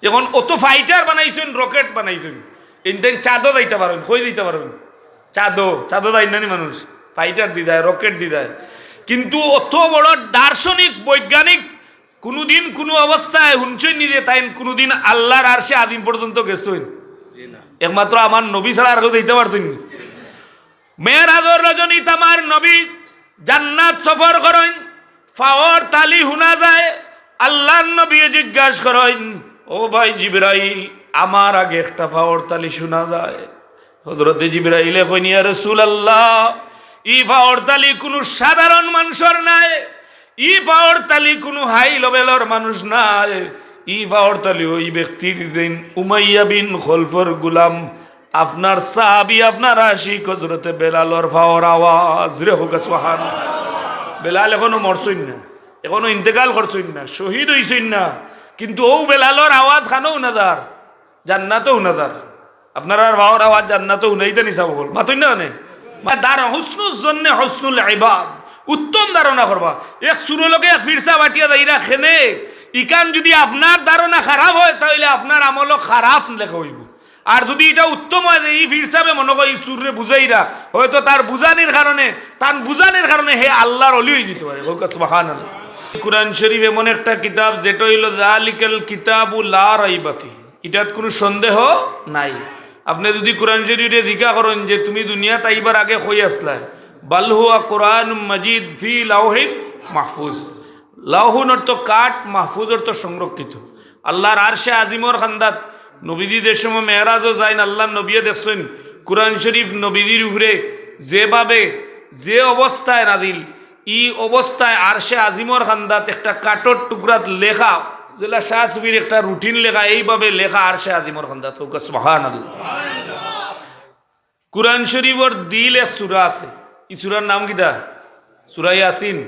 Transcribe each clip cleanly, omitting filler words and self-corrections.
এখন অত ফাইটার বানাইছেন, রকেট বানাইছেন, ইনতেন চাঁদও যাইতে পারবেন, কই দিতে পারবেন, চাঁদও যাই না মানুষ, ফাইটার দি যায়, রকেট দি যায়। কিন্তু অত বড় দার্শনিক বৈজ্ঞানিক কোনোদিন কোনো অবস্থায় হুনছেন নিজে তাই কোনোদিন আল্লাহর আরশে আদিম পর্যন্ত গেছেন? একমাত্র আমার নবী ছাড়া আর কেউ দিতে পারছেন। মেরাজর রজনীতে আমার নবী জান্নাত সফর করেন, ফাওয়ার তালি শুনা যায়। আল্লাহর নবী জিজ্ঞাসা করেন, ও ভাই জিবরাইল, আমার আগে একটা ফাওয়ার তালি শোনা যায়। হযরতে জিবরাইলে কইন, ইয়া রাসূলুল্লাহ, ই ফাওয়ার তালি কোনো সাধারণ মানুষের নাই, ই পাওয়ার তালি কোনো হাই লেভেলের মানুষ নাই, ই পাওয়ার তালি ওই ব্যক্তির দিন উমাইয়া বিন খলফর গুলাম, আপনার সাহাবী, আপনার আশিক হযরতে বেলালর পাওয়ার আওয়াজ রে হোক সুবহানাল্লাহ। বেলাল এখনো মরছইন না, এখনো ইন্তেকাল করছইন না, শহীদ হইছইন না, কিন্তু ও বেলালর আওয়াজ খানো উনাদার, জান্নাতও উনাদার। আপনার আর পাওয়ার আওয়াজ জান্নাতও উনাইতে নিসা বল মাতইন না মানে দার হুসনুল জন্নে হুসনুল ইবাদ, উত্তম ধারণা করবা। এক সুরলোকে এক ফিরসা বাটিয়া দাইরা খেনে ইকান যদি আপনার ধারণা খারাপ হয় তাহলে আপনার আমলও খারাপ লেখা হইব। আর যদি এটা উত্তম হয় যে এই ফিরসাবে মনে করি সুরে বুঝাইরা, হয়তো তার বুঝানির কারণে হে আল্লাহর অলি হয়ে দিতে পারে। সুবহানাল্লাহ। কুরআন শরীফ এমন একটা কিতাব যেটা হইল যালিকাল কিতাবু লা রাইবা ফিহি, এটাত কোনো সন্দেহ নাই। আপনি যদি কোরআন শরীফে জিজ্ঞা করেন যে তুমি দুনিয়া তাইবার আগে কই আসলা, বাল হুয়া কোরআন মজিদ ফি লাউহিন মাহফুজ। লাউহুন অর্থ কাঠ, মাহফুজ অর্থ সংরক্ষিত। আল্লাহর আরশে আজিমর খান্দাত নবীদের সময় মেহরাজও যাইন, আল্লাহ নবীয়ে দেখছেন কোরআন শরীফ নবীদের উপরে যেভাবে যে অবস্থায় নাদিল, ই অবস্থায় আরশে আজিমর খান্দাত একটা কাঠর টুকরাত লেখা, যেটা শাহ সুফির একটা রুটিন লেখা, এইভাবে লেখা আরশে আজিমর খান্দাত। সুবহানাল্লাহ। কোরআন শরীফর দিল এক সূরা আছে, এই সূরার নাম কিটা? সূরা ইয়াসিন।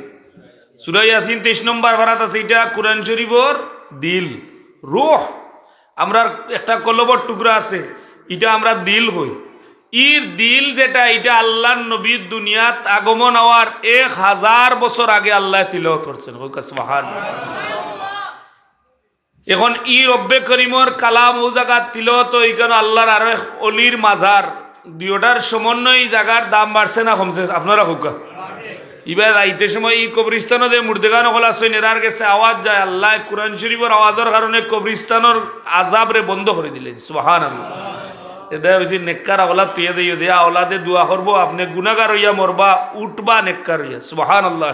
সূরা ইয়াসিন 23 নম্বর পারাত আছে, এটা কোরআন শরীফর দিল, রূহ। আমরা একটা কলবর টুকরা আছে, এটা আমরা দিল হই। ইর দিল যেটা, এটা আল্লাহর নবীর দুনিয়াত আগমন হওয়ার 1000 বছর আগে আল্লাহ তিলাওয়াত করছেন। সুবহানাল্লাহ। এখন ই রব্বে করিমর কালাম ও জায়গার তিলাওয়াত, এইখানে আল্লাহর আরো অলির মাজার, দুইটার সমন্বয় জায়গার দাম বাড়ছে না কমছে? আপনারা হুকা ইবার আইতে সময় এই কবরিস্তানতে মুর্দেগান হল আসেন, এরার গেছে আওয়াজ যায়, আল্লাহ কোরআন শরীফের আওয়াজের কারণে কবরিস্তানের আজাবরে বন্ধ করে দিলেন। সুবহানাল্লাহ। এদা বেশি নেককার আওলাদ তুইয়া দিও, দেয়া আওলাদে দোয়া করবো, আপনি গুনাহগার হইয়া মরবা, উঠবা নেককার হইয়া। সুবহানাল্লাহ।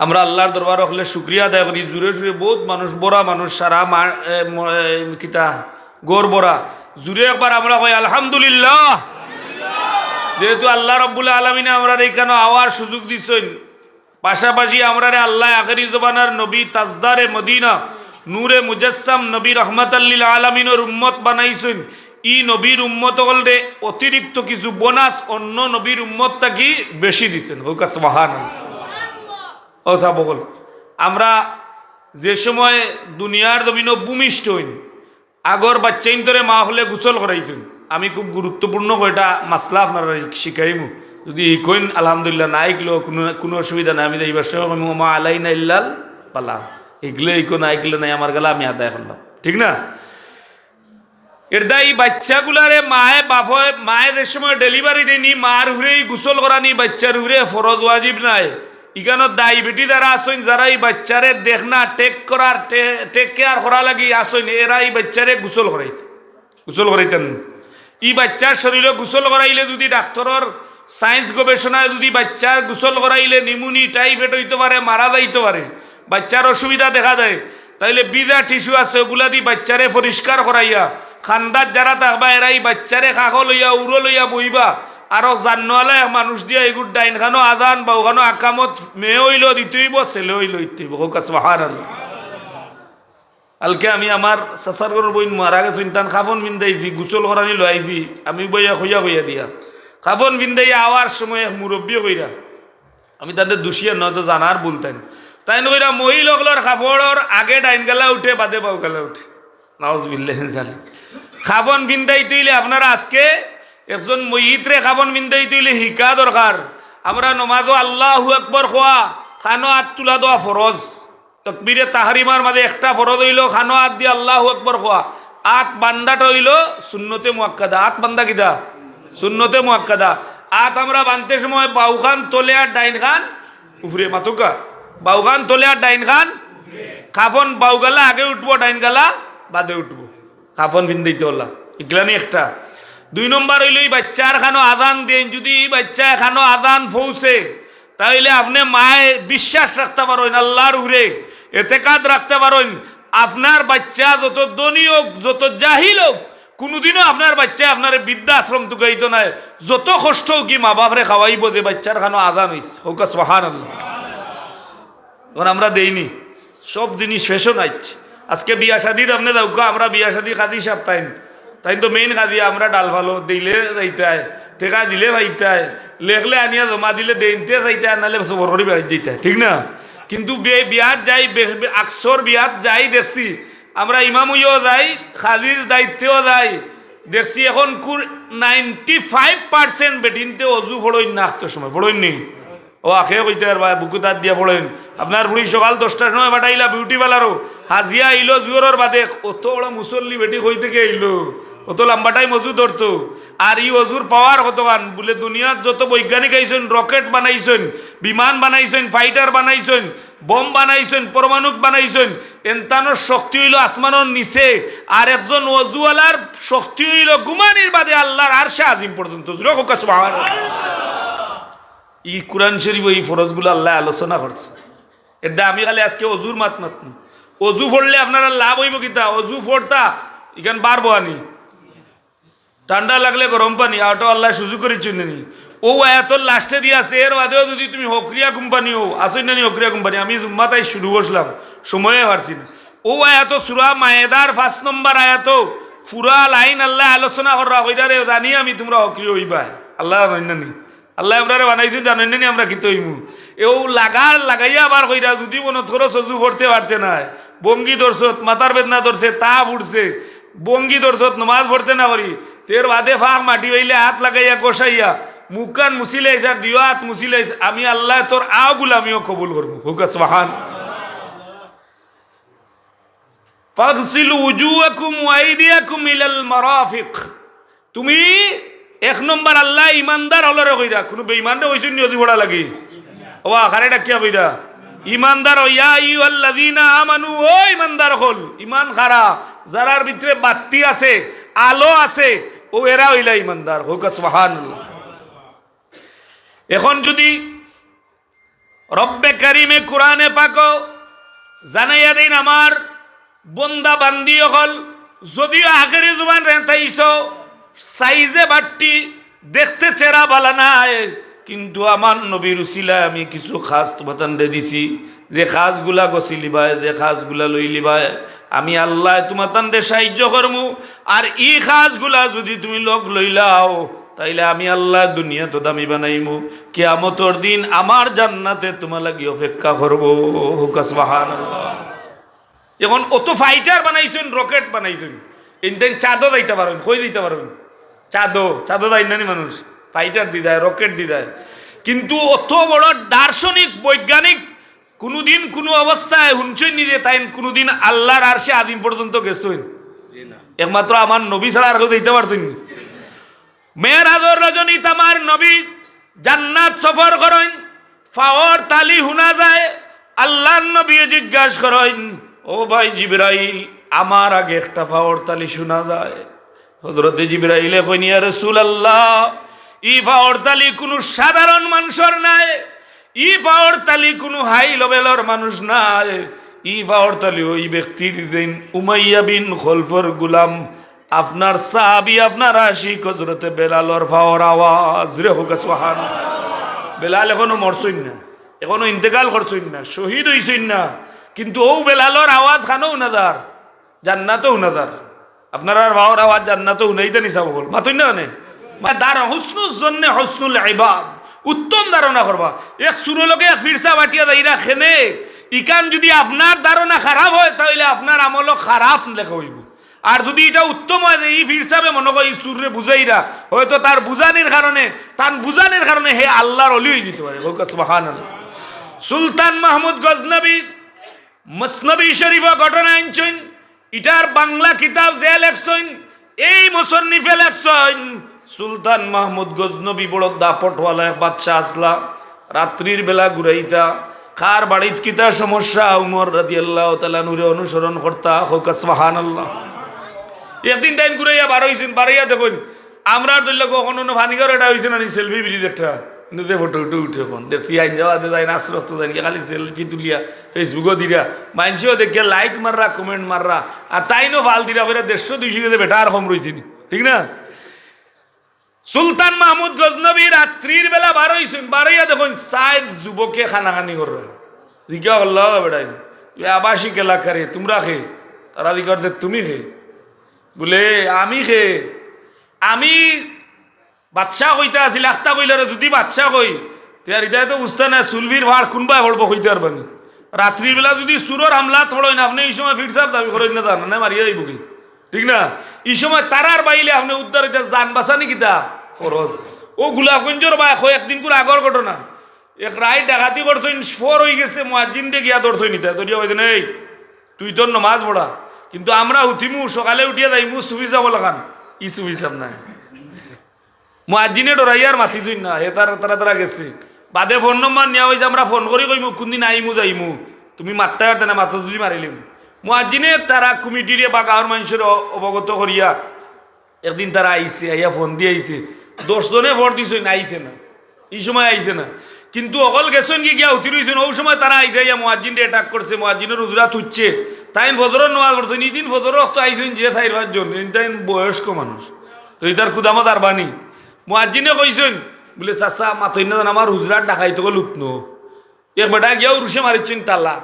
আমরা আল্লাহর দরবার হলে শুক্রিয়া আদায় করি। জুড়ে জুড়ে বহুত মানুষ, বড়া মানুষ, সারা কিতা গোর বড়া জুড়ে একবার আমরা কই আলহামদুলিল্লাহ। যেহেতু আল্লাহ রব্বুল আলমিনে আমরা এইখানে আওয়ার সুযোগ দিচ্ছেন, পাশাপাশি আমরা আল্লাহ আখেরি জবানার নবী তাজদারে মদিনা নূরে মুজাসসাম নবী রহমাতাল্লিল আলামিনের উম্মত বানাইছেন। ই নবীর উম্মত হলে অতিরিক্ত কিছু বোনাস অন্য নবীর উম্মত থাকি বেশি দিচ্ছেন। হোকা সুবহানাল্লাহ। ও সাবল, আমরা যে সময় দুনিয়ার জমিন ভূমিষ্ঠ হইন, আগর বাচ্চাইন তোরে মা হলে গোসল করাইছেন। আমি খুব গুরুত্বপূর্ণ এটা মাসলা আপনারা শিখাইমু, যদি কইন আলহামদুলিল্লাহ, না আইকলো কোনো অসুবিধা নাই। আমি এইবার সময় মা আলাই না ইল্লাল পালা, এগুলো এইকো না আইকলে নাই, আমার গেলা আমি আদায় করলাম, ঠিক না? এর দায় বাচ্চাগুলারে মায়ে বাপয় মায়েদের সময় ডেলিভারি দেয়নি, মার উপরেই গোসল করানি, বাচ্চার উপরে ফরজ ওয়াজিব নাই। ইখানো ডায়াবেটি যারা আসেন, যারা এই বাচ্চারে দেখনা টেক কেয়ার করা লাগি আসেন, এরা এই বাচ্চারে গোসল করাইতেন। ই বাচ্চার শরীরে গোসল করাইলে যদি ডাক্তারের সায়েন্স গবেষণায় যদি বাচ্চার গোসল করাইলে নিমুনি টাইফয়েড হইতে পারে, মারা যাইতে পারে, বাচ্চার অসুবিধা দেখা যায়, তাইলে বিজা টিস্যু আছে, ওগুলা দিয়ে বাচ্চারে পরিষ্কার করাইয়া খান্দার যারা থাকবা এরাই বাচ্চারে কাক লইয়া উড়ো লইয়া বইবা। আরো জানোয়ালা মানুষ দিয়া এগুর ডাইন খানো আজান বা ওখানো আকামত মেয়ে হইল দিতে হইব, ছেলে হইল দিতে হইব। সুবহানাল্লাহ। কালকে আমি আমার চাচার ঘর বই মারা গেছেন, তান খাবন বিন্দাইছি, গোসল করানি লইছি, আমি বইয়া হইয়া দিয়া খাবন বিন্দাইয়া আওয়ার সময় মুরব্বী কইরা, আমি তাদের দুষিয়া নয়তো জানার বলতেন, তাই কইরা মহিলাগুলোর কাপড়র আগে ডাইন গেলা উঠে, বাদে বাউ গেলা উঠে। নাউজুবিল্লাহ জালিক। খাবন বিন্দাই তৈলে আপনারা আজকে একজন মহিতরে খাবন বিন্দাই তৈলে শিকা দরকার। আমরা নমাজও আল্লাহু আকবার খোয়া, খানো হাত তুলা দেওয়া ফরজ, তকবীরে তাহরিমার মাঝে একটা ফরজ হইল খানো হাত দিয়ে আল্লাহু আকবার খোয়া, আট বান্দাটা হইল সুন্নতে মুআক্কাদা। আট বান্দা কিদা? সুন্নতে মুআক্কাদা। আট আমরা বানতে সময় বাউখান তোলে আর ডাইন খান উফরে মাতুকা, বাউখান তোলে আর ডাইন খান কাফন, বাউগালা আগে উঠবো ডাইন গালা বাদে উঠবো, কাফন ভিন্দিতে হল্লা এগুলানি একটা। 2 নম্বর হইল এই বাচ্চার খানো আদান দেন, যদি বাচ্চা এখানো আদান পৌঁছে তাহলে আপনি মায়ে বিশ্বাস রাখতে পারেন আল্লাহর উপরে, এতেকাদ রাখতে পারেন আপনার বাচ্চা যত ধনী হোক যত জাহিল হোক কোনোদিনও আপনার বাচ্চা আপনার বৃদ্ধাশ্রম তুকাইত নাই, যত কষ্ট হোক কি মা বাপরে খাওয়াইব যে বাচ্চার খানো আদান হইস হোক সুবহানাল্লাহ। এখন আমরা দেইনি, সব জিনিস ফ্যাশন আইছে। আজকে বিয়া শাদিত আপনি দাউকা, আমরা বিয়া শাদি কাদি সাপ তাই তো মেইন কাদি আমরা ডাল ভালো দিলে যাইতায়, টেকা দিলে ভাইতায়, লেখলে আনিয়া জমা দিলে দেনতে যাইতায়, নাহলে সবর করে বেড়াই যাইতায়, ঠিক না? কিন্তু বিয়াত যাই আকসর বিয়াত যাই দেখছি আমরা, ইমাম হইও যাই, খাদির দায়িত্বেও যাই দেখছি এখন 95% বেটিনতে অজু ফড়ইন না, আখতে সময় ফড়ইন নেই ও আখে কইতে আর বুকু তার দিয়া ফড়েন। আপনার ফুড়ি সকাল 10টার সময় বাটাইলা বিউটি পার্লারও হাজিয়া আইলো জুয়োর বাদে, অত বড় মুসল্লি বেটি কই থেকে আইলো, অত লম্বাটাই অজু ধরতো। আর ই অজুর পাওয়ার কতখান বলে, দুনিয়ার যত বৈজ্ঞানিক আইছেন, রকেট বানাইছেন, বিমান বানাইছেন, ফাইটার বানাইছেন, বম বানাইছেন, পরমাণুক বানাইছেন, এনতানোর শক্তি হইল আসমানোর নিচে, আর একজন অজুওয়ালার শক্তি হইল গুমানির বাদে আল্লাহর আরশে আজিম পর্যন্ত। ই কোরআন শরীফ এই ফরজগুলো আল্লাহ আলোচনা করছে। এটা আমি খালি আজকে অজুর মাত অজু পড়লে আপনারা লাভ হইব কিতা? অজু পড়তা এখান বারবো আনি, ঠান্ডা লাগলে গরম পানি, আওটা আল্লাহ সুযোগ করে চিনি। ও এতর লাস্টে দিয়ে আছে, এর বাদেও যদি তুমি হকরিয়া কোম্পানি হো, আসই না হকরিয়া কোম্পানি, আমি জুম্মাতাই শুরু বসলাম, সময়ে পারছি না। ও আয়াত সুরা মায়েদার 5 নম্বর আয়াত পুরা লাইন আল্লাহ আলোচনা করা হইদারে জানি আমি তোমরা হকরি হইবা, আল্লাহ জানি আল্লাহ আপনারা বানাইছে জানেন নি আমরা কি তৈমু এও লাগাইয়া আবার কইরা যদি মনে থরো সজু করতে পারতে না, বঙ্গি দর্শত মাথার বেদনা ধরছে, তা উঠছে, বঙ্গি দর্শত নমাজ পড়তে না পারি, তের বাদে ফাঁক মাটি হইলে হাত লাগাইয়া কষাইয়া মুখ কান মুছিলাইছ আর দিও হাত মুছিলাইছ, আমি আল্লাহ তোর আগুলো আমিও কবুল করবো। হুক সুবহান। ফাগসিলু উজুহাকুম ওয়া আইদিয়াকুম ইলাল মারাফিক। তুমি 1 নম্বর আল্লাহ ইমানদার হলরে কইরা, কোনো বেঈমানরে কইছেন নি অজি বড়া লাগি ও আখারে ডাকিয়া কইরা ইমানদার ইয়া আইয়ুহাল্লাযীনা আমানু, ও ইমানদার হল, ইমান খারা যারার ভিতরে বাতি আছে, আলো আছে, ও এরা হইলা ইমানদার। হুক সুবহানাল্লাহ। এখন যদি রব্বে কারিমে কোরআনে পাক জানাইয়া দেন আমার বন্দা বান্দি হল, যদিও আখেরি জুবান রেতাইছ, সাইজে বাট্টি দেখতে চেহারা বালা নাই, কিন্তু আমার নবীর উসিলায় আমি কিছু খাস তোমাদের দিছি, যে খাসগুলা গছি লিবায়, যে খাসগুলা লই লিবায়, আমি আল্লাহ তোমাদের সাহায্য করমু। আর ই খাসগুলা যদি তুমি লোক লইলাও তাইলে আমি আল্লাহ দুনিয়া তো দামি বানাইমু, কিয়ামতর দিন আমার জান্নাতে তোমার লাগি অপেক্ষা করবো। হুক সুবহানাল্লাহ। এখন অত ফাইটার বানাইছেন, রকেট বানাইছেন, ইনতেন চাঁদও দিতে পারবেন, কই দিতে পারবেন, চাঁদও দেয় না মানুষ, ফাইটার দি দেয়, রকেট দি দেয়, কিন্তু অত বড় দার্শনিক বৈজ্ঞানিক কোনোদিন কোনো অবস্থায় হুনছেন নি যে তাই কোনোদিন আল্লাহর আরশে আদিম পর্যন্ত গেছেন? একমাত্র আমার নবী ছাড়া আর কেউ দিতে পারছেন। মেরাজর রজনী আমার নবী জান্নাত সফর করেন, ফাওয়ার তালি শুনা যায়, আল্লাহর নবী জিজ্ঞাসা করেন, ও ভাই জিবরাইল, আমার আগে একটা ফাওয়ার তালি শোনা যায়। হযরতে জিবরাইলে কইন, ইয়া রাসূলুল্লাহ, ই ফাওয়ার তালি কোনো সাধারণ মানুষের নাই, ই পাওয়ার তালি কোনো হাই লেভেলের মানুষ নাই, ই পাওয়ার তালি ওই ব্যক্তির দিন উমাইয়া বিন খলফর গুলাম, আপনার সাহাবী, আপনার আশিক হযরতে বেলালর পাওয়ার আওয়াজ রে। হোক সুবহানাল্লাহ। বেলাল এখনো মরছইন না, এখনো ইন্তেকাল করছইন না, শহীদ হইছইন না, কিন্তু ও বেলালর আওয়াজ খানো উনাদার, জান্নাতও উনাদার, আপনার আর পাওয়ার আওয়াজ জান্নাতও উনাইতে নিসাব হল মাতইন না মানে দার হুসনুল জন্নে হুসনুল ইবাদ, উত্তম ধারণা করবা। এক সুরলোকে এক ফিরসা বাটিয়া দাইরা খেনে, ইকান যদি আপনার ধারণা খারাপ হয় তাহলে আপনার আমলও খারাপ লেখা হইব, আর যদি এটা উত্তম হয় যে এই ফিরসাবে মনে করি সুরে বুঝাইরা, হয়তো তার বুঝানির কারণে হে আল্লাহর অলি হয়ে দিতে পারে। সুবহানাল্লাহ। সুলতান মাহমুদ গজনবী মসনবী শরীফ ঘটনা আনছেন, ইটার বাংলা কিতাব যে লেখছেন এই মুসন্নিফে লেখছেন সুলতান মাহমুদ গজনবী বড় দাপটওয়ালা এক বাচ্চা আসলা, রাত্রির বেলা ঘুরাইতা, কার বাড়িত কিতা সমস্যা উমর রাদিয়াল্লাহু তাআলা নূরে অনুসরণ করতা, হোক সুবহানাল্লাহ। একদিন টাইম ঘুরাইয়া বার হইছেন, বাড়াইয়া দেখুন আমরা ধরলে কখনো ভানিগর এটা হয়েছে না সেলফি ভিডিও একটা নিজে ফটো উঠে উঠে এখন দেখছি আইন যাওয়াতে যাই নাচরত জানি খালি সেলফি তুলিয়া ফেসবুকও দিরা, মানুষও দেখিয়া লাইক মাররা, কমেন্ট মাররা, আর তাইনও ভাল দিরা করে 150-200 গেছে বেটা আর কম রয়েছেন, ঠিক না? সুলতান মাহমুদ গজনবী রাত্রির বেলা বার হইছেন, বাড়াইয়া দেখুন সাইড যুবকে খানাখানি কররা, জিজ্ঞা করল বেটাই আবাসিক এলাকারে তোমরা খে, তারা দিকে তুমি খে, বলে আমি খে, আমি বাচ্চা কইতে আছিল একটা কইলে যদি বাচ্চা কই তার ইদায় তো বুঝতে না সুলভির ভাড় কোনবাই হড়ব কইতে পারবেন। রাত্রির বেলা যদি সুরর হামলা থড়ই না আপনি এই সময় ফিরসাপ দাবি করেন না, জান না মারিয়া যাইব কি, ঠিক না? এই সময় তারার বাইলে আপনি উদ্ধার হইতে যান বাঁচানি কিতা ফরজ। ও গুলাগঞ্জর বা একদিন করে আগর ঘটনা, এক রায় ডাকাতি করছেন, ফর হয়ে গেছে, মুয়াজ্জিন ডে গিয়া ধরছই নিতা ধরিয়া হইতেন এই তুই তোর নমাজ পড়া, কিন্তু আমরা উঠিমু সকালে উঠিয়া যাইমু সুবি যাব লাগান, ই সুবি সাব নাই মুয়াজ্জিনে ডরাইয়ার মাতিছই না, হে তারা তারা গেছে, বাদে ফোন নম্বর নেওয়া হয়েছে, আমরা ফোন করি কইমু কোনদিন আইমু যাইমু, তুমি মারতে পারতে না, মাথা যদি মারিলিম। মুয়াজ্জিনে তারা কমিটিরে বা গাঁৱৰ মানুষের অবগত করিয়া একদিন তারা আইছে, আইয়া ফোন দিয়ে আইছে, 10 জনে ভোট দিছে না, আইছে না, এই সময় আইছে না, কিন্তু অকল গেছেন কি গিয়া উঠি রয়েছেন, ওই সময় তারা আইছে, ইয়া মুয়াজ্জিনরে অ্যাটাক করছে, মুয়াজ্জিনের উজরা তুচ্ছে, তাই ফজরের নামাজ পড়ছেন, ইদিন ফজর তো আইছেন যে থাইর পাঁচজন, তাই বয়স্ক মানুষ, তো ইতার খুদামত আর বানি মুয়াজ্জিনে কইছেন বলে চাচা মাথই না আমার হুজরার ডাকাইতে গেল উঠনো, এক বেটা গিয়াও রুষে মারিচ্ছেন তালা,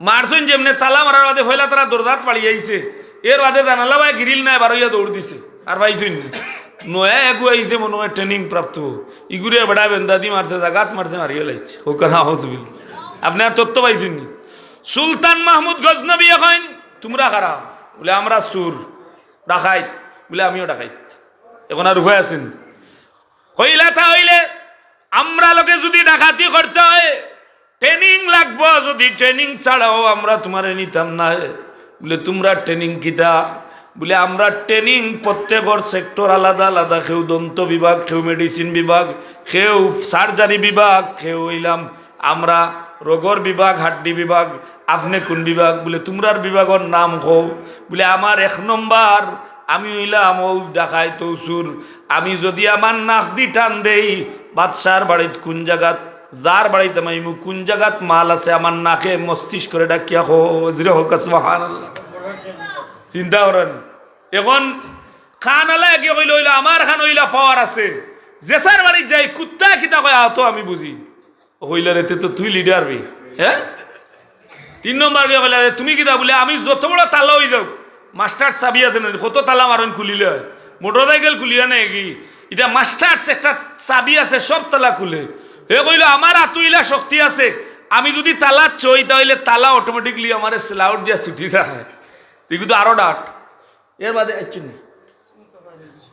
মারছেন যেমনে তালা মারার বাদে ফেলা তারা দরদাত পাড়ি আইছে, এর বাদে জানালা ভাই গিরিল নাই বারোইয়া দৌড় দিছে, আর পাইছেন নয়া এগু আইছে মনে হয় ট্রেনিং প্রাপ্ত, ইগুরে বেটা বেন্দাদি মারতে জাগাত মারতে মারিয়ে লাইছে, হোকানা হসবিল। আপনি আর তত্ত্ব পাইছেন নি? সুলতান মাহমুদ গজনবী এখন তোমরা খারাপ বলে আমরা সুর ডাকাইত বলে আমিও ডাকাইত, এখন আর উভয় আছেন হইলে তা হইলে আমরা লোকে যদি ডাকাতি করতে হয় ট্রেনিং লাগবো, যদি ট্রেনিং ছাড়াও আমরা তোমার নিতাম না, বলে তোমরা ট্রেনিং কিতা, বলে আমরা ট্রেনিং প্রত্যেকর সেক্টর আলাদা আলাদা, কেউ দন্ত বিভাগ, কেউ মেডিসিন বিভাগ, কেউ সার্জারি বিভাগ, কেউ হইলাম আমরা রোগর বিভাগ, হাড্ডি বিভাগ, আপনি কোন বিভাগ, বলে তোমরার বিভাগের নাম হও, বলে আমার 1 নম্বর আমি হইলাম ও ডাকাই তৌসুর, আমি যদি আমার নাক দি টান দেই বাদশার বাড়িত কোন জায়গাত, যার বাড়িতে মাইমু কোন জায়গাত মাল আছে আমার নাকে মস্তিষ্ক করে ডাকিয়া হজরে হোক সুবহানাল্লাহ। চিন্তা করেন এখন খান আলা কি কইল হইলা আমার খান হইলা পাওয়ার আছে, জেসার বাড়ি যাই কুত্তা কিতা কয় তো আমি বুঝি হইলা রে তো তুই লিডার বি, হ্যাঁ 3 নম্বর গিয়ে বলে তুমি কিতা, বলে আমি যত বড় তালা হই যাও মাস্টার চাবি আছে না, কত তালা মারণ খুলিলে মোটর সাইকেল খুলিয়া নেই কি, এটা মাস্টার একটা চাবি আছে সব তালা খুলে, হে কইল আমার আতুইলা শক্তি আছে, আমি যদি তালা চই তাহলে তালা অটোমেটিকলি আমার স্লাউট দিয়া ছুটি যায়, তুই কিন্তু আরো ডাট এর বাদে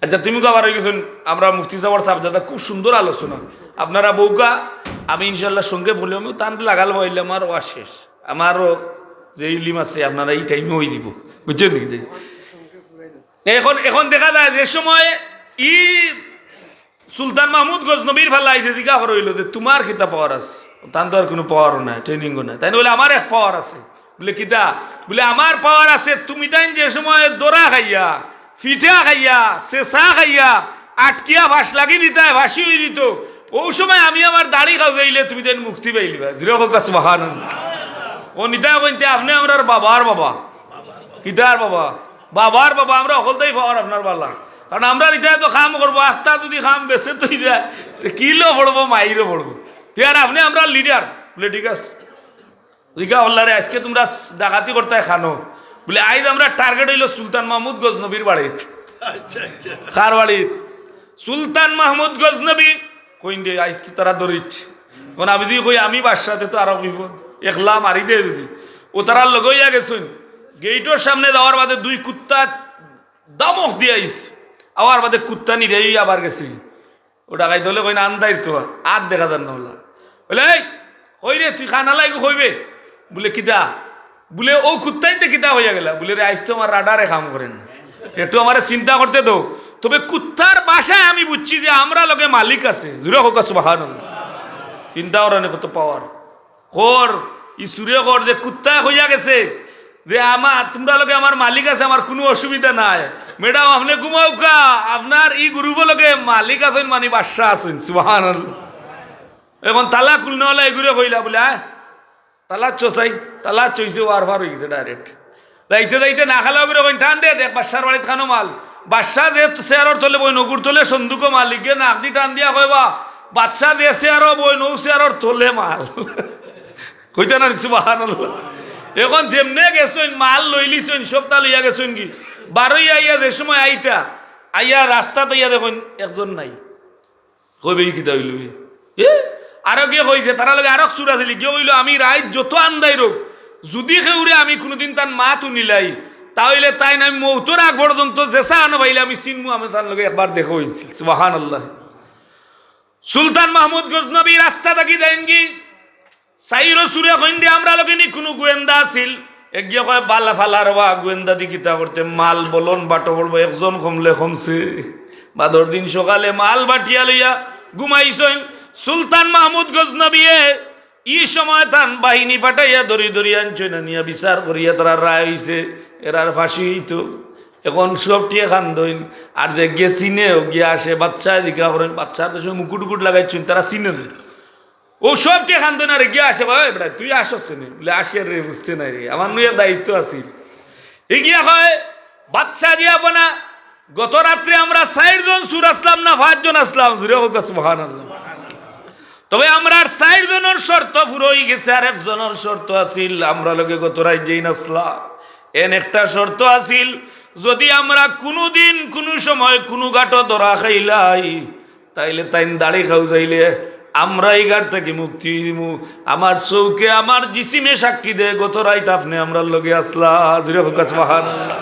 আচ্ছা তুমি আবার হয়ে গেছেন। আমরা মুফতি সাহেবের সাবজেক্টটা খুব সুন্দর আলোচনা, আপনারা বউকা আমি ইনশাল্লাহ সঙ্গে বলে আমি টান লাগাল বললে আমার ওয়া শেষ, আমারও যে ইলিম আছে আপনারা এই টাইমে হয়ে দিব, বুঝছেন নাকি? এখন এখন দেখা যায় যে সময় ই সুলতান মাহমুদ গজনবীর ফাল্লা আইছে দিকা হইল যে তোমার কিতা পাওয়ার আছে, তার তো আর কোনো পাওয়ারও নাই, ট্রেনিংও নাই, তাই বলে আমার এক পাওয়ার আছে, বলে কিতা, বলে আমার পাওয়ার আছে তুমি তাই যে সময় দোরা খাইয়া পিঠা খাইয়া চেঁচা খাইয়া আটকিয়া ভাস লাগি দিতা ভাসি হয়ে দিত, ওই সময় আমি আমার দাড়ি খাও যাইলে তুমি তাই মুক্তি পাইলিবা, যেরকম কাছে বাহান ও নিতা কইতে আপনি আমরা বাবার বাবা কিতার বাবা বাবার বাবা, আমরা অকলতেই পাওয়ার আপনার বালা, কারণ আমরা নিতাই তো খাম করবো, আখতা যদি খাম বেছে তো যায় কিলো পড়বো মাইরও পড়বো, আর আপনি আমরা লিডার, বলে ঠিক আছে দিঘা হল্লারে আজকে তোমরা ডাকাতি করতে খানো, বলে আইজ আমরা টার্গেট হইল সুলতান মাহমুদ গজনবীর বাড়িত, কার বাড়িত? সুলতান মাহমুদ গজনবী কইন রে আইজ তো তারা ধরিচ্ছে, কারণ আমি যদি কই আমি বাসাতে তো আরো বিপদ, একলা মারি দে যদি, ও তারা লগইয়া গেছেন, গেইটের সামনে যাওয়ার বাদে 2 কুত্তা দামক দিয়ে আইস, আবার বাদে কুত্তা নিরেই আবার গেছি, ও ডাকাই ধরলে কই না আন্দাই তো আর দেখা যান না হলা, বলে এই কই রে তুই খানা লাগবে কইবে, বলে কিতা, বলে ও কুত্তাইতে কিতা হইয়া গেলা বলে রে আইস তো আমার রাডারে কাম করেন না, একটু আমার চিন্তা করতে দো। তবে কুত্তার বাসায় আমি বুঝছি যে আমরা লগে মালিক আছে, জুড়ে হোক সুবহানাল্লাহ। চিন্তা করেন কত পাওয়ার কর ই সুরে কর যে কুত্তা হইয়া গেছে যে আমার তোমরা লগে আমার মালিক আছে, আমার কোনো অসুবিধা নাই। ম্যাডাম আপনি ঘুমাও কা, আপনার ই গ্রুপ লগে মালিক আছেন মানে বাদশা আছেন, সুবহানাল্লাহ। এখন তালা খুলনেওয়ালা এগুলো কইলা বলে তালা চোসাই, তালা চইছে ওয়ার ফার হয়ে গেছে ডাইরেক্ট। যাইতে যাইতে না খালা করে কইন টান দে দেখ বাদশার বাড়িতে খানো মাল। বাদশা যে চেয়ারর তলে বই নগুর তলে সন্দুক মালিকে নাক দি টান দিয়া কইবা বাদশা দিয়ে চেয়ারও বই নৌ চেয়ারর তলে মাল কইতে না সুবহানাল্লাহ। এখন যেমনে গেছেন মাল লইলিছেন সবটা লইয়া গেছেন কি বারোই আইয়া যে সময় আইতা আইয়া রাস্তাতে ইয়া দেখুন একজন নাই, কইবে কিতা হইল আরো কে কইছে তারা লগে আরো সুরা দিলি কে কইল আমি রাইত যত আন্দাই রোগ যদি খেউরে আমি কোনোদিন তার মা তুনিলাই তাহলে তাই না আমি মৌতর আগ পর্যন্ত জেসা আনো ভাইলে আমি চিনমু, আমি তার লগে একবার দেখা হয়েছিল, সুবহানাল্লাহ। সুলতান মাহমুদ গজনবী রাস্তা থাকি দেন কি সাইরো সুরে কইন্ডে আমরা লগে নি কোনো গোয়েন্দা আছিল, একগিয়ে কয় বালা ফালার বা গোয়েন্দা দি কিতা করতে মাল বলন বাটো পড়বো একজন কমলে কমছে। বাদর দিন সকালে মাল বাটিয়া লইয়া ঘুমাইছেন সুলতান মাহমুদ গজনবীয়ে ই সময় তান বাহিনী পাঠাইয়া দড়ি দড়ি আনছেন, নিয়া বিচার করিয়া তারা রায় হইছে এরার ফাঁসি হইতো। এখন সব টিয়ে খান্দইন আর যে গিয়ে চিনেও গিয়ে আসে বাচ্চায় দিকা করেন, বাচ্চার তো মুকুট উকুট লাগাইছেন তারা চিনেন ও সব টিয়ে খান্দইন আর গিয়ে আসে বেটা তুই আসস কেন বলে আসি আর রে বুঝতে নাই রে আমার নুয়ের দায়িত্ব আছিল। এগিয়া হয় বাচ্চা দিয়া বনা গত রাত্রে আমরা 4 জন সুর আসলাম না 5 জন আসলাম, জুড়ে হোক সুবহানাল্লাহ। তবে আমরা 4 জনের শর্ত পুরো হয়ে গেছে, আর একজনের শর্ত আছিল আমরা লগে গত রাত যেই নাসলাম এন একটা শর্ত আছিল যদি আমরা কোনোদিন কোনো সময় কোনো গাটো ধরা খাইলাই তাইলে তাইন দাড়ি খাও যাইলে আমরা এই গাড় থেকে মুক্তি দিমু। আমার চৌকে আমার জিসিমে সাক্ষী দে গত রাত আপনি আমরা লগে আসলা, জুড়ে হোক সুবহানাল্লাহ।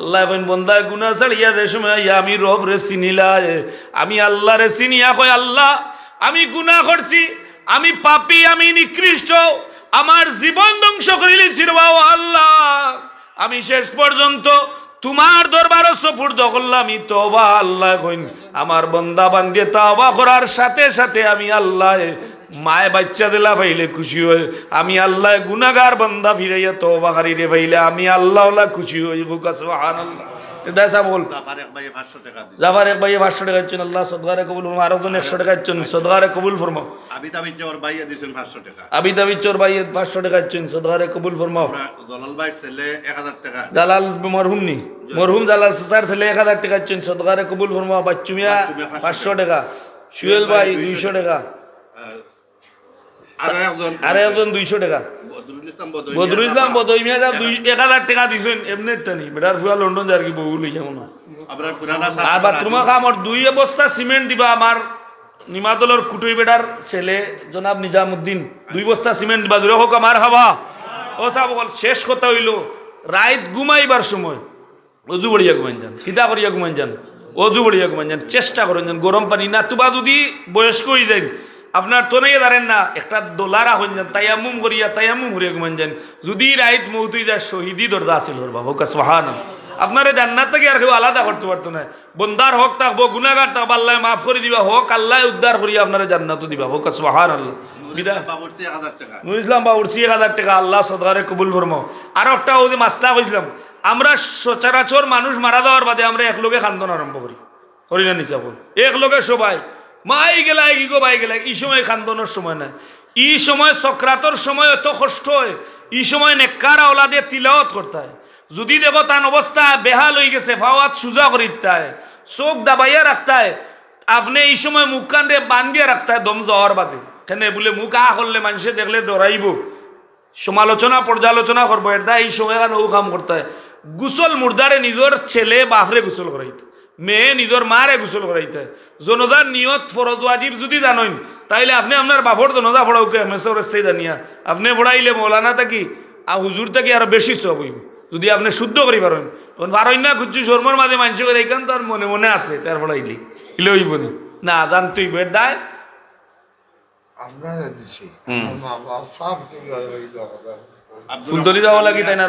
আল্লাহ বন্দা গুনাহ ছাড়িয়া দে সময় আমি রব রে চিনিলাই, আমি আল্লাহ রে চিনিয়া কই আল্লাহ আমি গুনাহ করছি, আমি পাপী, আমি নিকৃষ্ট, আমার জীবন ধ্বংস করিলি ছিরবাও আল্লাহ, আমি শেষ পর্যন্ত তোমার দরবার সুপুর্দ করলাম তওবা। আল্লাহ কইন আমার বান্দা বান্দি তওবা করার সাথে সাথে আমি আল্লাহ মায় বাচ্চা দিলা পাইলে খুশি হয়, আমি আল্লাহ গুনাহগার বান্দা ফিরাইয়া তওবাকারী রে পাইলে আমি আল্লাহ খুশি হই। সুবহানাল্লাহ। দাসা বল জাফর এক ভাই 500 টাকা দিচ্ছেন, আল্লাহ সদগারে কবুল ফরমাও। আরো জন 100 টাকা দিচ্ছেন, সদগারে কবুল ফরমাও। আবিদাবি চোর ভাই দিচ্ছেন 500 টাকা, আবিদাবি চোর ভাই 500 টাকা দিচ্ছেন, সদগারে কবুল ফরমাও। জালাল ভাই ছেলে 1000 টাকা, জালাল মরহুম নি মরহুম জালাল স্যার ছেলে 1000 টাকা দিচ্ছেন, সদগারে কবুল ফরমাও। বাচ্চুমিয়া 500 টাকা, সুয়েল ভাই 200 টাকা, আর একজন 200 টাকা, বদরুল ইসলাম বদই মিয়া 1000 টাকা দিছেন। এমনি তানি বেটার ফুয়া লন্ডন যার কি বহু লই যাবো না। আর বাথরুমে আমার 2 বস্তা সিমেন্ট দিবা আমার নিমাতলর কুটুই বেটার ছেলে জনাব নিজামুদ্দিন 2 বস্তা সিমেন্ট দিবা, জুড়ে হোক আমার হাবা। ও সাহেব শেষ কথা হইল রাত ঘুমাইবার সময় অজু বড়িয়া ঘুমাইন যান, কিতা করিয়া ঘুমাইন যান, অজু বড়িয়া ঘুমাইন যান, চেষ্টা করেন যান গরম পানি না তুবা যদি বয়স্ক হয়ে যান আপনার তো নাই দাঁড়েন না একটা দোলারা হইন যান তায়াম্মুম করিয়া ঘুমান যান। যদি রাইত মৌত যা শহীদি দরজা আছিল ওর বাবু সুবহানাল্লাহ। আপনার জান্নাত থেকে আর কেউ আলাদা করতে পারতো না, বন্দার হক থাকবো গুনাহগার থাকবো আল্লাহ মাফ করে দিবা, হক আল্লাহ উদ্ধার করিয়া আপনার জান্নাত দিবা, হোক সুবহানাল্লাহ। নুর ইসলাম বাবুরসি 1000 টাকা, আল্লাহ সদগারে কবুল ফরমাও। আর একটা ওই মাসলা কইছিলাম আমরা সচরাচর মানুষ মারা যাওয়ার বাদে আমরা এক লোকে খান্দন আরম্ভ করি না নিচা বল এক লোকে সবাই মাই গেলা কি গো ভাই গেলা, এই সময় খান্দনের সময় নাই, এই সময় সক্রাতর সময় এত কষ্ট হয়, এই সময় নেককার আওলাদে তিলাওয়াত করতে হয়। যদি দেখো তার অবস্থা বেহাল হয়ে গেছে ফাওয়াত সুজা করে দিতে হয়, চোখ দাবাইয়া রাখতে হয়, আপনি এই সময় মুখ কান্দে বান্ধিয়া রাখতে হয় দম যাওয়ার বাদে। কেন বলে মুখ আ করলে মানুষে দেখলে ডরাইব, সমালোচনা পর্যালোচনা করবো, এটা এই সময় ও কাম করতে হয়। গুসল মুর্দারে নিজের ছেলে বাপরে গুসল করাইতে, মেয়ে নিজের মারে গোসল করাইতে, জনদার নিয়ত ফরজ ওয়াজিব যদি জানেন তাইলে আপনি আপনার বাপর জনদা ফোড়াওকে মেসর সেই জানিয়া আপনি ফোড়াইলে মৌলানা থাকি আর হুজুর থাকি আরো বেশি সব হইব যদি আপনি শুদ্ধ করি পারেন। পারেন না খুঁজছি শর্মার মাঝে মানুষ করে এইখান তার মনে মনে আছে তার ফোড়াইলি ইলে হইব না জান তুই বের দায় আপনারা দিছি ফুলতলি যাওয়া লাগি তাই না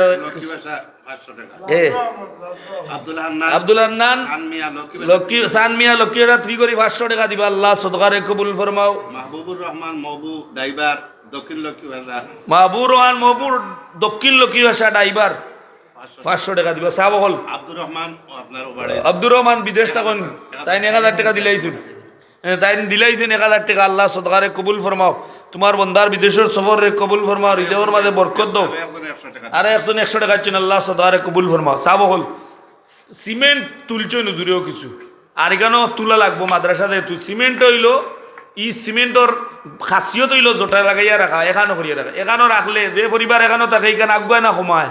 আব্দুল হান্নান লক্ষ্মী সান মিয়া লক্ষ্মীরা 3 করে 500 টাকা দিবা আল্লাহ সদকারে কবুল ফরমাও মাহবুবুর রহমান মহবু ড্রাইভার দক্ষিণ লক্ষ্মী ভাষা মাহবুবুর রহমান মহবুর দক্ষিণ লক্ষ্মী ভাষা ড্রাইভার 500 টাকা দিবা সাহাব হল আব্দুর রহমান আপনার ওবারে আব্দুর রহমান বিদেশ তখন তাই 1000 টাকা দিলাইছুন তাই দিলাইছেন 1000 টাকা আল্লাহ সদকারে কবুল ফরমাও তোমার বন্দার বিদেশের সফরে কবুল ফরমাও রিজার্ভের মাঝে বরকত দাও আরে 100 টাকা চিন আল্লাহ সদকারে কবুল ফরমাও সাহাব হল সিমেন্ট তুলছই নজুরেও কিছু আর এখানেও তুলা লাগবো মাদ্রাসাতে সিমেন্ট হইল ই সিমেন্টর খাসিয়ত হইল জোটা লাগাইয়া রাখা এখানো করিয়া রাখা এখানো রাখলে যে পরিবার এখানো থাকে এখানে আগুয়ায় না কমায়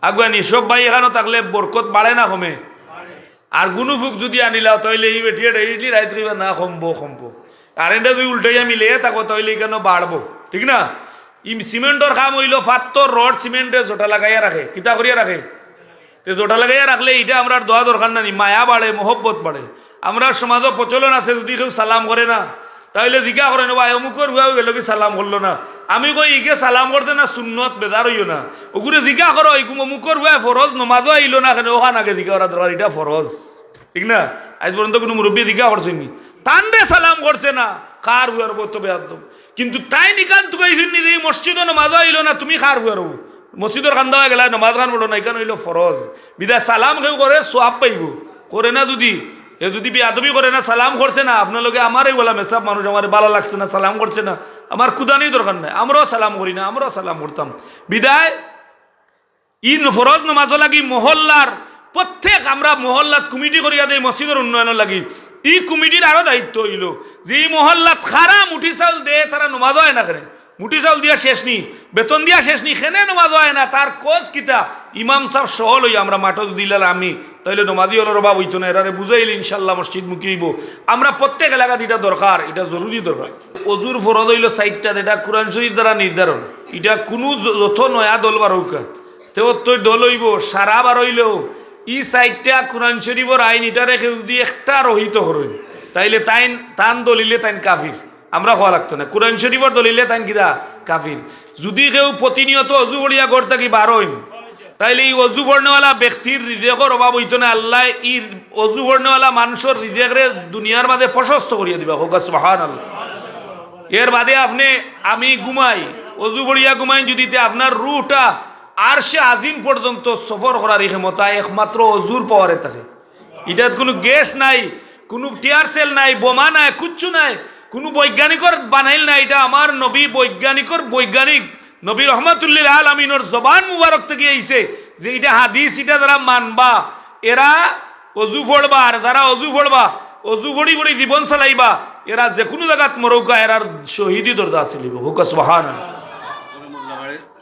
আগুয়া নি সব ভাই এখানো থাকলে বরকত বাড়ে না কমে আর গুনু ফুক যদি আনিলা তাইলে এই বেটিয়ে ডেইলি রাইত করিবা না কমবো আর এটা তুই উল্টাইয়া মিলে থাকো তাইলে এখানে বাড়বো ঠিক না ই সিমেন্টর কাম হইল ফাত্তর রড সিমেন্টে জোটা লাগাইয়া রাখে কিতা করিয়া রাখে তো জোটা লাগাইয়া রাখলে এটা আমরা দোয়া দরকার নাই মায়া বাড়ে মহব্বত বাড়ে আমরা সমাজও প্রচলন আছে যদি কেউ সালাম করে না তাইলে জিজ্ঞা করে না ভাই অমুকর হুয়া গেল কি সালাম করলো না আমি কই ইকে সালাম করতে না সুন্নত বেদার হইও না ওগুলো জিজ্ঞা করো অমুকর হুয়া ফরজ নমাজও আইলো না কেন ওখান আগে জিজ্ঞা করা দরকার এটা ফরজ ঠিক না আজ পর্যন্ত কোনো মুরব্বী জিজ্ঞা করছেনি তান্ডে সালাম করছে না কার হুয়ার বলতো বেয়াদব কিন্তু তাই নিকান তুকাইছেন নি যে মসজিদও নমাজও আইলো না তুমি কার হুয়ার মসজিদর খান্দা হয়ে গেলা নমাজ খান বলো না এখানে হইলো ফরজ বিদায় সালাম কেউ করে সোয়াব পাইব করে না যদি এ যদি বেয়াদবি করে না সালাম করছে না আপনার আমারই বললাম এসব মানুষ আমার ভালো লাগছে না সালাম করছে না আমার কুদানি দরকার নাই আমরাও সালাম করি না আমরাও সালাম করতাম বিদায় ই ফরজ নমাজও লাগি মহল্লার প্রত্যেক আমরা মহল্লাত কমিটি করিয়া দেই মসজিদের উন্নয়নের লাগি ই কমিটির আরো দায়িত্ব হইল যে এই মহল্লাত খারা মুঠি চাউল দে তারা নমাজও হয় না করে মুঠি চাউল দিয়া শেষ নি বেতন দিয়া শেষ নি খেনে নমাজও হয় না তার কোচ কিতা ইমাম সাহেব সহল হই আমরা মাঠত দিলাম আমি তাইলে নমাজি হলোর অভাব হইতো না এরারে বুঝাইলে ইনশাল্লাহ মসজিদ মুখী হইব আমরা প্রত্যেক এলাকাত এটা দরকার এটা জরুরি দরকার অজুর ফরজ হইল 4টা এটা কোরআন শরীফ দ্বারা নির্ধারণ এটা কোনো যথ নয়া দল বারৌকা তেও তোর দল হইব সারা বার হইলেও ই 4টা কোরআন শরীফর আইন এটা রেখে যদি একটা রহিত করুন তাইলে তান দলিলে তাইন কাফির আমরা হওয়া লাগতো না কোরআন শরীফর দলিলে তাইন কিদা কাফির যদি কেউ প্রতিনিয়ত অজু করিয়া ঘর থাকি বার হইন তাইলে এই অজু করনেওয়ালা ব্যক্তির হৃদয়র অভাব হইতো না আল্লাহ ই অজু করনেওয়ালা মানুষের হৃদয়রে দুনিয়ার মাঝে প্রশস্ত করিয়া দিবা হোক সুবহানাল্লাহ এর বাদে আপনি আমি ঘুমাই অজু করিয়া ঘুমাই যদি আপনার রুহটা আর সে আজিম পর্যন্ত সফর করার ক্ষমতা একমাত্র অজুর পাওয়ারে থাকে এটার কোনো গ্যাস নাই কোনো টিয়ার সেল নাই বোমা নাই কিচ্ছু নাই কোনো বৈজ্ঞানিকর বানাইল নাই এটা আমার নবী বৈজ্ঞানিক নবী রহমাতুল্লিল আলামিনের জবান মুবারক থেকে আইছে যে এটা হাদিস এটা যারা মানবা এরা অজু পড়বা আর যারা অজু পড়বা অজু পড়ি পড়ি জীবন চালাইবা এরা যে কোনো জায়গাত মরৌকা এরার শহীদি দরজা আছিল হুক সুবহানাল্লাহ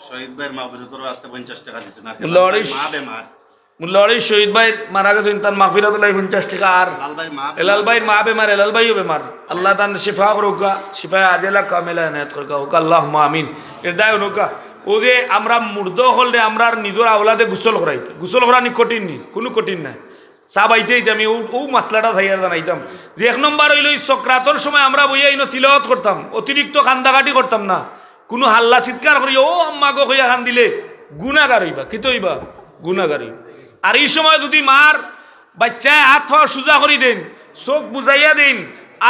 শহীদ ভাইয়ের মাহফিরাতের রাস্তা 50 টাকা দিছেন আর মা বেমার মুল্লাওয়াড়ি শহীদ ভাই মারা গেছেন তার মাহফিরাত লাই 50 টাকা আর এলাল ভাই মা বেমার এলাল ভাইও বেমার আল্লাহ তান শিফা করুকা শিফা আজেলা কামেলা এনায়েত করুকা হুক আল্লাহুম্মা আমিন এর দায় অনুকা ও যে আমরা মুর্দ হলে আমরা নিজের আওলাদে গোসল করাইতে গোসল করানি কঠিন নি কোনো কঠিন নাই সাব আইতে আমি ও মাসলাটা থাইয়ার জানাইতাম যে 1 নম্বর হইল সক্রাতর সময় আমরা বইয়া ইনো তিলাওয়াত করতাম অতিরিক্ত কান্দাকাটি করতাম না কোনো হাল্লা চিৎকার করি ও আম্মা গো কইয়া খান দিলে গুনাহগার হইবা কি তো হইবা গুনাহগার হইবা আর এই সময় যদি মার বাচ্চায় হাত পা সোজা করে দেন চোখ বুঝাইয়া দিন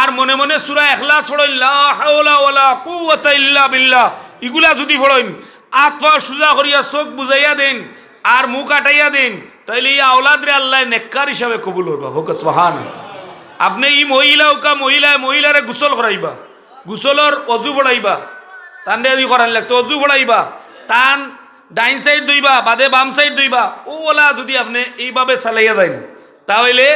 আর মনে মনে সূরা ইখলাস পড়েন লা হাওলা ওয়ালা কুওয়াতা ইল্লা বিল্লাহ এগুলা যদি পড়েন হাত পা সোজা করিয়া চোখ বুঝাইয়া দেন আর মুখ আটাইয়া দেন তাইলে এই আওলাদরে আল্লাহ নেককার হিসাবে কবুল করবা হোক সুবহানাল্লাহ আপনি এই মহিলারে গোসল করাইবা গোসলর অজু পড়াইবা তান যদি করান লাগতো অজু পড়াইবা তান ডাইন সাইড দইবা বাদে বাম সাইড দইবা ওলা যদি আপনি এইভাবে চালাইয়া দেন তাহলে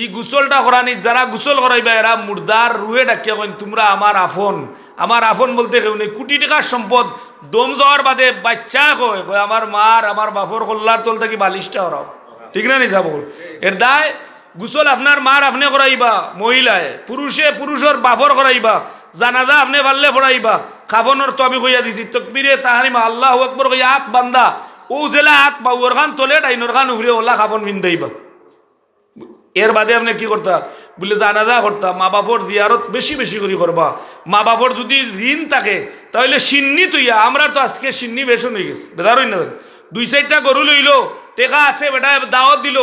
ই গোসলটা করানি যারা গোসল করাইবা এরা মুর্দার রুহে ডাকিয়া কইন তোমরা আমার আফন বলতে কেউ নেই কোটি টাকার সম্পদ দম যাওয়ার বাদে বাচ্চা কয় আমার মার আমার বাপর কল্লার তল থেকে বালিশটা হরাও ঠিক না নিসা বল এর দায় গোসল আপনার মার আপনি করাইবা মহিলায় পুরুষের বাপর করাইবা জানাজা আপনি পারলে পড়াইবা খাফনের তো আমি কইয়া দিছি তকবীরে তাহরিমা আল্লাহু আকবার কইয়া হাত বান্দা ও জেলা হাত বা ওর খান তোলে ডাইনোর খান উফরে ওলা খাফন বিন্দাইবা এর বাদে আপনি কি করতা বলে জানাজা করতা, মা বাপর জিয়ারত বেশি বেশি করে করবা। মা বাপর যদি ঋণ থাকে তাহলে সিন্নি তুইয়া, আমরা তো আজকে সিন্নি বেশন হয়ে গেছে, বেদারই না 2-4টা গরু লইল, টেকা আছে বেটা দাওয়াত দিল,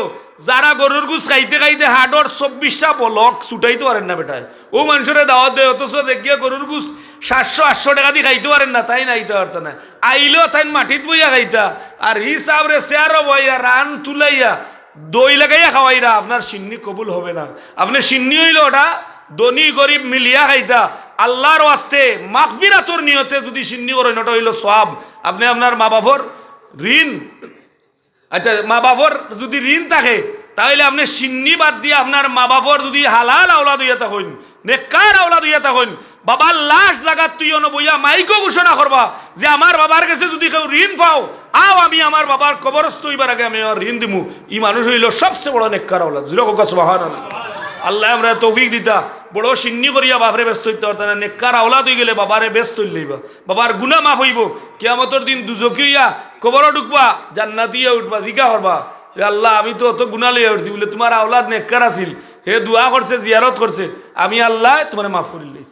যারা গরুর গুছ খাইতে খাইতে হাটর 24টা বলক ছুটাইতে পারেন না বেটায়, ও মানুষের দাওয়াত দেয়, অথচ দেখিয়া গরুর গুছ 700-800 টাকা দিয়ে খাইতে পারেন না, তাই নাইতে পারত না, আইলেও তাই মাটিত বইয়া খাইতা, আর হিসাব রে চেয়ারও বইয়া রান তুলাইয়া দই লাগাইয়া খাওয়াইরা, আপনার সিন্নি কবুল হবে না। আপনি সিন্নি হইল ওটা ধনী গরিব মিলিয়া খাইতা, আল্লাহর ওয়াস্তে মাগফিরাতুর নিয়তে যদি সিন্নি করেন ওটা হইল সওয়াব। আপনি আপনার মা বাবার ঋণ, আচ্ছা মা বাবার যদি ঋণ থাকে তাহলে আপনি সিন্নি বাদ দিয়ে আপনার মা বাবার যদি হালাল আওলাদ হইয়া থাকেন, নেককার আওলাদ হইয়া থাকেন, বাবার লাশ জাগাত তুই বইয়া মাইকও ঘোষণা করবা যে আমার বাবার কাছে যদি কেউ ঋণ পাও আও, আমি আমার বাবার কবরস্থ হইবার আগে আমি আমার ঋণ দিমু। ই মানুষ হইল সবচেয়ে বড় নেককার আওলাদ। জুড়ে কোকা সুবহানাল্লাহ। আল্লাহ আমরা তৌফিক দিতা, বড় সিন্নি করিয়া বাবারে ব্যস্ত হইতে পারতাম না। নেককার আওলাদ হয়ে গেলে বাবারে ব্যস্ত হইলেইবা, বাবার গুনাহ মাফ হইব, কিয়ামতের দিন দুজকি হইয়া কবরও ঢুকবা, জান্নাতি হইয়া উঠবা, জিকা করবা আল্লাহ আমি তো অত গুনাহ লইয়া উঠছি, বলে তোমার আওলাদ নেককার আছিল, হে দোয়া করছে জিয়ারত করছে, আমি আল্লাহ তোমার মাফ করিলাম।